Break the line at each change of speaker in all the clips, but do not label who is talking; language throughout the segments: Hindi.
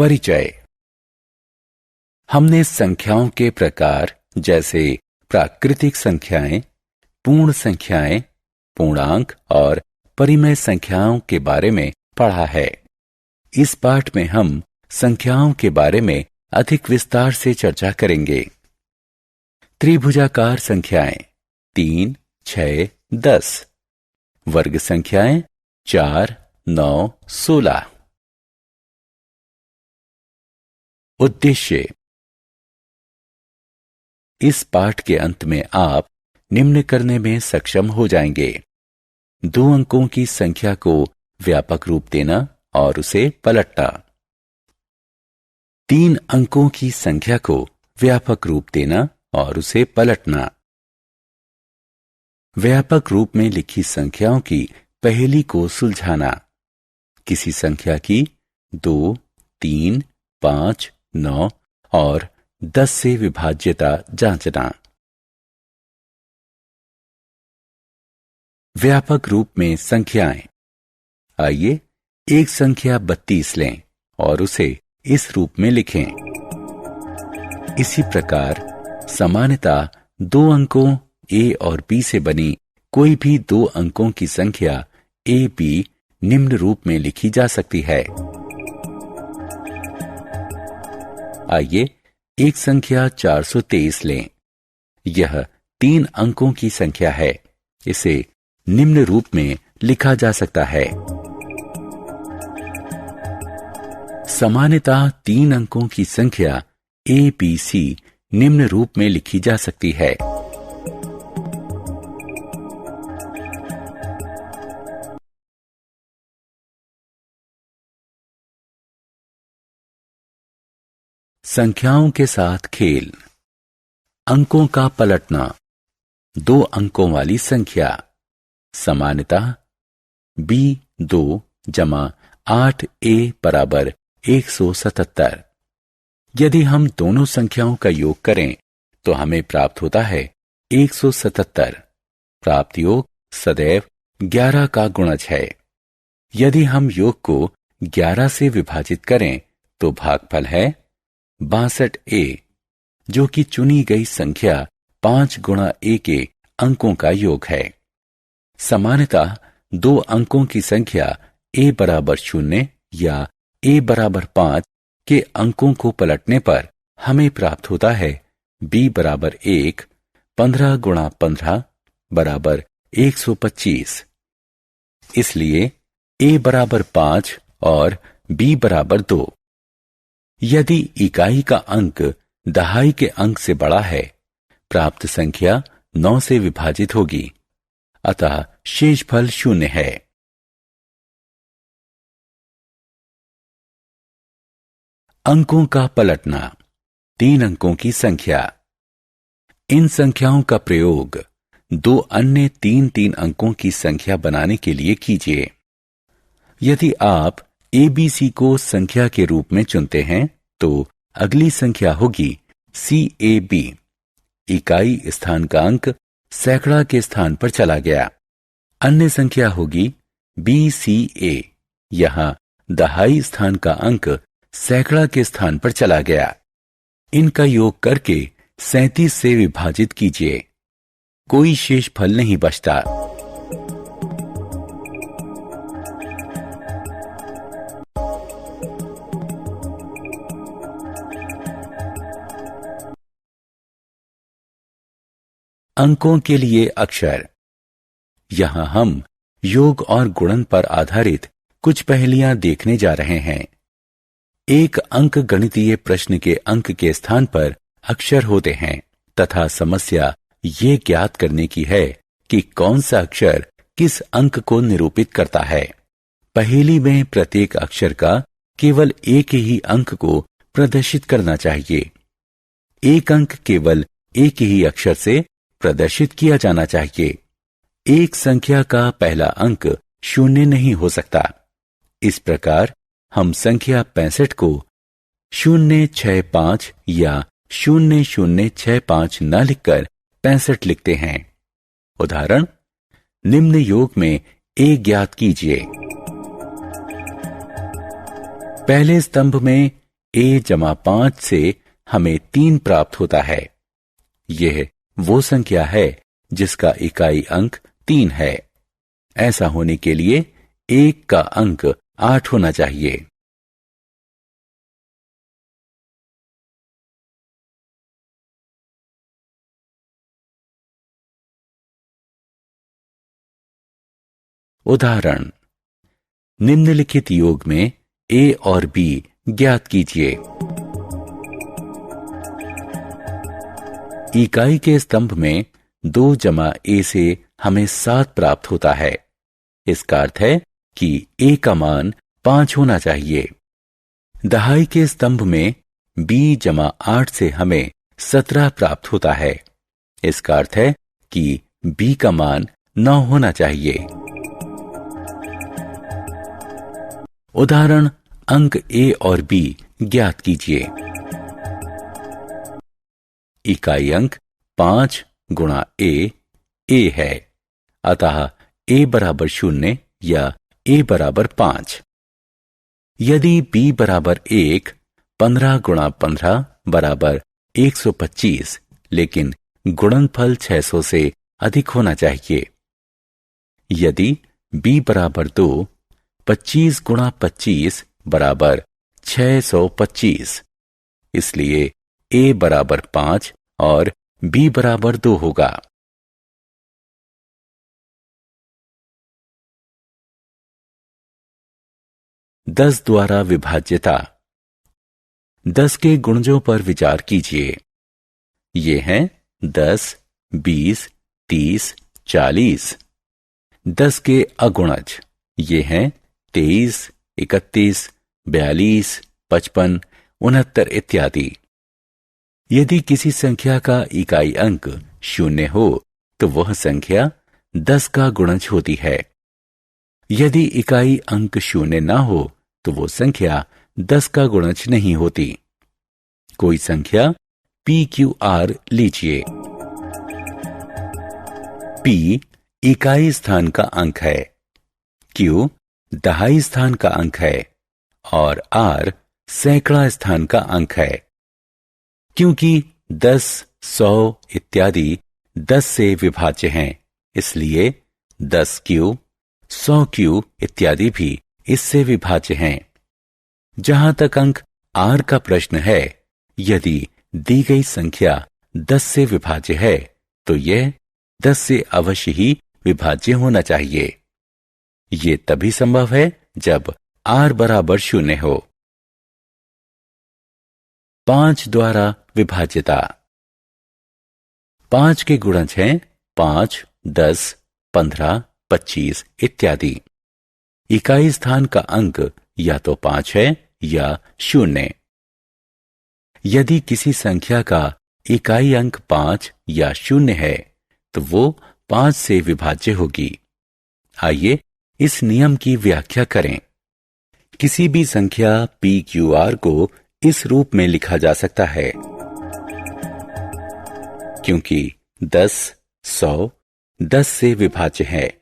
परिचय। हमने संख्याओं के प्रकार जैसे प्राकृतिक संख्याएं, पूर्ण संख्याएं, पूर्णांक और परिमेय संख्याओं के बारे में पढ़ा है। इस पाठ में हम संख्याओं के बारे में अधिक विस्तार से चर्चा करेंगे। त्रिभुजाकार संख्याएं 3, 6, 10, वर्ग संख्याएं 4, 9, 16। उद्देश्य। इस पाठ के अंत में आप निम्न करने में सक्षम हो जाएंगे: 2 अंकों की संख्या को व्यापक रूप देना और उसे पलटना। 3 अंकों की संख्या को व्यापक रूप देना और उसे पलटना। व्यापक रूप में लिखी संख्याओं की पहेली को सुलझाना। किसी संख्या की 2, 3, 5, 9 और 10 से विभाज्यता जांचना। व्यापक रूप में संख्याएं। आइए एक संख्या 32 लें और उसे इस रूप में लिखें। इसी प्रकार सामान्यतः 2 अंकों a और b से बनी कोई भी 2 अंकों की संख्या a b निम्न रूप में लिखी जा सकती है। आइए एक संख्या 423 लें। यह 3 अंकों की संख्या है। इसे निम्न रूप में लिखा जा सकता है। सामान्यतः 3 अंकों की संख्या a b c निम्न रूप में लिखी जा सकती है। संख्याओं के साथ खेल। अंकों का पलटना। 2 अंकों वाली संख्या। सामान्यतः b2 जमा 8a बराबर 177। यदि हम दोनों संख्याओं का योग करें तो हमें प्राप्त होता है 177। प्राप्त योग सदैव 11 का गुणज है। यदि हम योग को 11 से विभाजित करें तो भागफल है 62a, जो कि चुनी गई संख्या 5 गुणा a के अंकों का योग है। सामान्यतः 2 अंकों की संख्या a बराबर 0 या a बराबर 5 के अंकों को पलटने पर हमें प्राप्त होता है b बराबर 1, 15 गुणा 15 बराबर 125। इसलिए a बराबर 5 और b बराबर 2। यदि इकाई का अंक दहाई के अंक से बड़ा है, प्राप्त संख्या 9 से विभाजित होगी, अतः शेषफल 0 है। अंकों का पलटना। 3 अंकों की संख्या। इन संख्याओं का प्रयोग 2 अन्य 3-3 अंकों की संख्या बनाने के लिए कीजिए। यदि आप ABC को संख्या के रूप में चुनते हैं तो अगली संख्या होगी CAB। इकाई स्थान का अंक सैकड़ा के स्थान पर चला गया। अन्य संख्या होगी BCA। यहां दहाई स्थान का अंक सैकड़ा के स्थान पर चला गया। इनका योग करके 37 से विभाजित कीजिए। कोई शेष फल नहीं बचता। अंकों के लिए अक्षर। यहां हम योग और गुणन पर आधारित कुछ पहेलियां देखने जा रहे हैं। एक अंक गणितीय प्रश्न के अंक के स्थान पर अक्षर होते हैं तथा समस्या ये ज्ञात करने की है कि कौन सा अक्षर किस अंक को निरूपित करता है। पहेली में प्रत्येक अक्षर का केवल एक ही अंक को प्रदर्शित करना चाहिए। एक अंक केवल एक ही अक्षर से प्रदर्शित किया जाना चाहिए। एक संख्या का पहला अंक 0 नहीं हो सकता। इस प्रकार हम संख्या 65 को 065 या 0065 न लिखकर 65 लिखते हैं। उदाहरण, निम्न योग में a ज्ञात कीजिए। पहले स्तंभ में a-5 से हमें 3 प्राप्त होता है। यह वो संख्या है जिसका इकाई अंक 3 है। ऐसा होने के लिए 1 का अंक 8 होना चाहिए। उदाहरण, निम्नलिखित योग में a और b ज्ञात कीजिए। इकाई के स्तंभ में 2 जमा a से हमें 7 प्राप्त होता है। इसका अर्थ है कि a का मान 5 होना चाहिए। दहाई के स्तंभ में b जमा 8 से हमें 17 प्राप्त होता है। इसका अर्थ है कि b का मान 9 होना चाहिए। उदाहरण, अंक a और b ज्ञात कीजिए। इकाई अंक 5 गुणा a है, अतः a बराबर 0 या a बराबर 5। यदि b बराबर 1, 15 गुणा 15 बराबर 125, लेकिन गुणनफल 600 से अधिक होना चाहिए। यदि b बराबर 2, 25 गुणा 25 बराबर 625, इसलिए a बराबर 5 और b बराबर 2 होगा। दस द्वारा विभाज्यता। 10 के गुणजों पर विचार कीजिए। ये हैं 10, 20, 30, 40। 10 के अगुणज ये हैं 23, 31, 42, 55, 69 इत्यादि। यदि किसी संख्या का इकाई अंक 0 हो तो वह संख्या 10 का गुणज होती है। यदि इकाई अंक 0 ना हो तो वो संख्या 10 का गुणज नहीं होती। कोई संख्या PQR लीजिए। P इकाई स्थान का अंक है, Q दहाई स्थान का अंक है और R सैकड़ा स्थान का अंक है। क्योंकि 10, 100 इत्यादि 10 से विभाज्य हैं, इसलिए 10Q, 100Q इत्यादि भी इससे विभाज्य हैं। जहां तक अंक R का प्रश्न है, यदि दी गई संख्या 10 से विभाज्य है तो यह 10 से अवश्य ही विभाज्य होना चाहिए। यह तभी संभव है जब R बराबर 0 हो। 5 द्वारा विभाज्यता। 5 के गुणज हैं 5, 10, 15, 25 इत्यादि। इकाई स्थान का अंक या तो 5 है या 0। यदि किसी संख्या का इकाई अंक 5 या 0 है तो वो 5 से विभाज्य होगी। आइए इस नियम की व्याख्या करें। किसी भी संख्या PQR को इस रूप में लिखा जा सकता है। क्योंकि 10, 100 10 से विभाज्य है,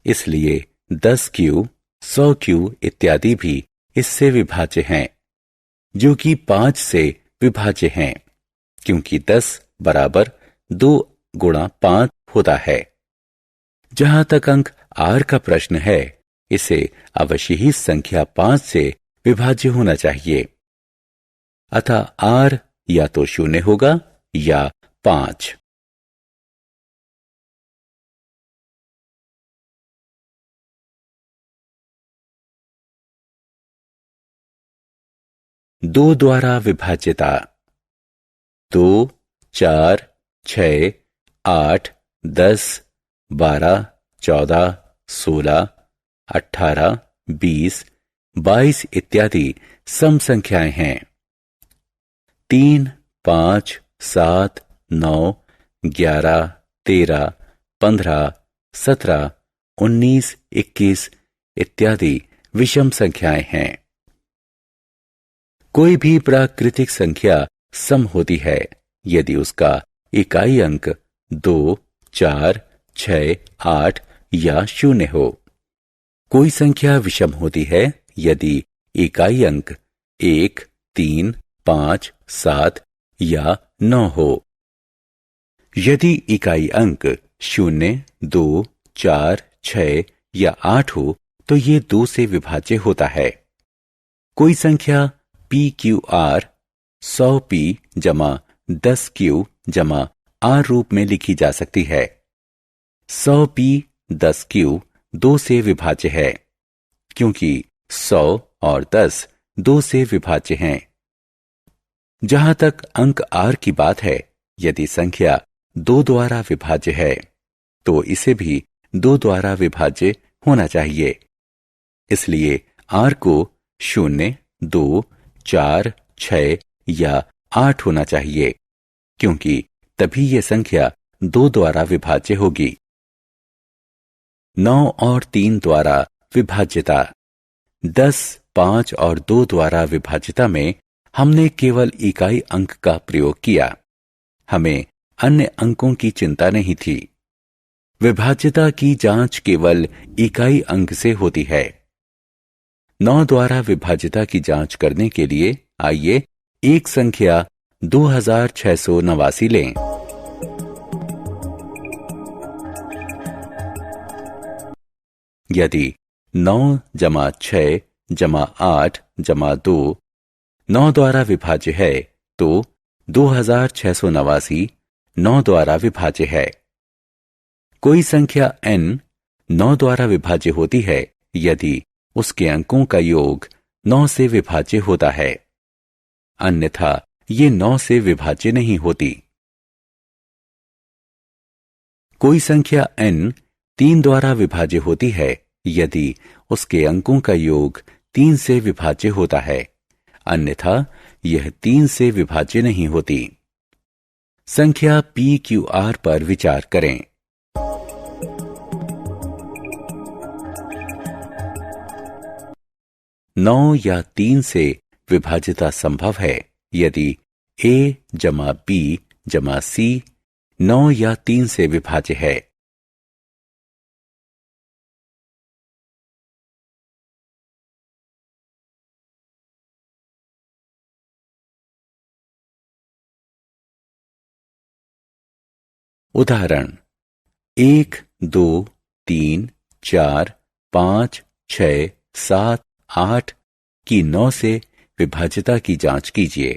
इसलिए 10Q, 100Q इत्यादि भी इससे विभाज्य हैं, जो कि 5 से विभाज्य हैं, क्योंकि 10 बराबर 2 गुणा 5 होता है। जहां तक अंक R का प्रश्न है, इसे अवश्य ही संख्या 5 से विभाज्य होना चाहिए। अतः R या तो 0 होगा या 5। दो द्वारा विभाज्यता। 2, 4, 6, 8, 10, 12, 14, 16, 18, 20, 22 इत्यादि सम संख्याएं हैं। 3, 5, 7, 9, 11, 13, 15, 17, 19, 21 इत्यादि विषम संख्याएं हैं। कोई भी प्राकृतिक संख्या सम होती है यदि उसका इकाई अंक 2, 4, 6, 8 या 0 हो। कोई संख्या विषम होती है यदि इकाई अंक 1, 3, 5, 7 या 9 हो। यदि इकाई अंक 0, 2, 4, 6 या 8 हो तो ये 2 से विभाज्य होता है। कोई संख्या PQR 100P जमा 10Q जमा R रूप में लिखी जा सकती है। 100P 10Q 2 से विभाज्य है क्योंकि 100 और 10 2 से विभाज्य हैं। जहां तक अंक R की बात है, यदि संख्या 2 द्वारा विभाज्य है तो इसे भी 2 द्वारा विभाज्य होना चाहिए। इसलिए R को 0, 2, 4, 6 या 8 होना चाहिए क्योंकि तभी यह संख्या 2 द्वारा विभाज्य होगी। 9 और 3 द्वारा विभाज्यता। 10, 5 और 2 द्वारा विभाज्यता में हमने केवल इकाई अंक का प्रयोग किया। हमें अन्य अंकों की चिंता नहीं थी। विभाज्यता की जांच केवल इकाई अंक से होती है। 9 द्वारा विभाज्यता की जांच करने के लिए आइए एक संख्या 2689 लें। यदि 9 जमा 6 जमा 8 जमा 2 9 द्वारा विभाज्य है तो 2689 9 द्वारा विभाज्य है। कोई संख्या n 9 द्वारा विभाज्य होती है यदि उसके अंकों का योग 9 से विभाज्य होता है, अन्यथा ये 9 से विभाज्य नहीं होती। कोई संख्या n 3 द्वारा विभाज्य होती है यदि उसके अंकों का योग 3 से विभाज्य होता है, अन्यथा यह 3 से विभाज्य नहीं होती। संख्या PQR पर विचार करें। नौ या 3 से विभाज्यता संभव है यदि A जमा B जमा C 9 या 3 से विभाज्य है। उदाहरण 1, 2, 3, 4, 5, 6, 7, 8 की 9 से विभाज्यता की जांच कीजिए।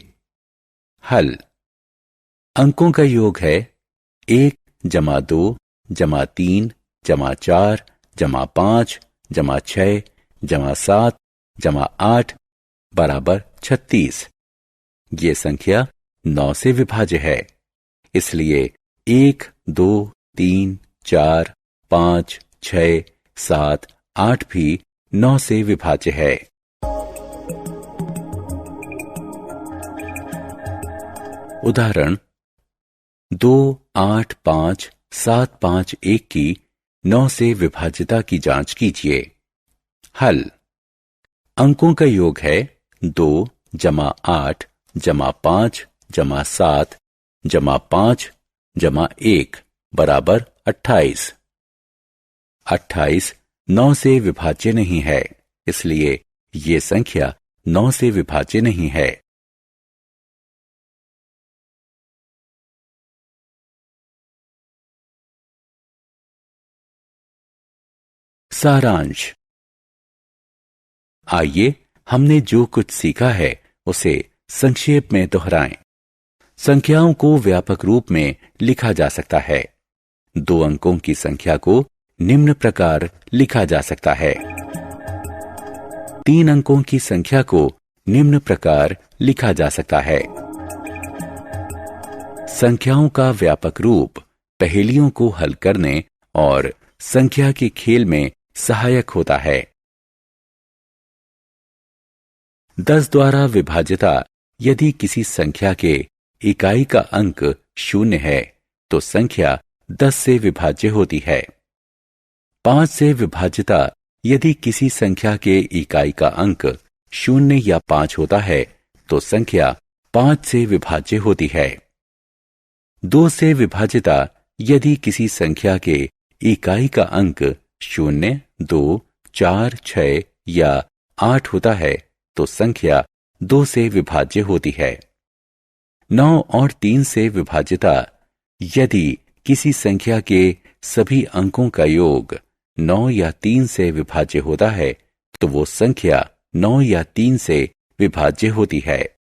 हल। अंकों का योग है 1 जमा 2 जमा 3 जमा 4 जमा 5 जमा 6 जमा 7 जमा 8 बराबर 36। ये संख्या 9 से विभाज्य है, इसलिए 1, 2, 3, 4, 5, 6, 7, 8 भी 9 से विभाज्य है। उदाहरण 2, 8, 5, 7, 5, 1 की 9 से विभाज्यता की जांच कीजिए। हल। अंकों का योग है 2 जमा 8 जमा 5 जमा 7 जमा 5 जमा 1 बराबर 28। 28 9 से विभाज्य नहीं है, इसलिए ये संख्या 9 से विभाज्य नहीं है। सारांश। आइए हमने जो कुछ सीखा है उसे संक्षेप में दोहराएं। संख्याओं को व्यापक रूप में लिखा जा सकता है। 2 अंकों की संख्या को निम्न प्रकार लिखा जा सकता है। 3 अंकों की संख्या को निम्न प्रकार लिखा जा सकता है। संख्याओं का व्यापक रूप पहेलियों को हल करने और संख्या के खेल में सहायक होता है। 10 द्वारा विभाज्यता। यदि किसी संख्या के इकाई का अंक 0 है तो संख्या 10 से विभाज्य होती है। 5 से विभाज्यता। यदि किसी संख्या के इकाई का अंक 0 या 5 होता है तो संख्या 5 से विभाज्य होती है। 2 से विभाज्यता। यदि किसी संख्या के इकाई का अंक 0, 2, 4, 6 या 8 होता है तो संख्या 2 से विभाज्य होती है। 9 और 3 से विभाज्यता यदि किसी संख्या के सभी अंकों का योग 9 या 3 से विभाज्य होता है तो वो संख्या 9 या 3 से विभाज्य होती है।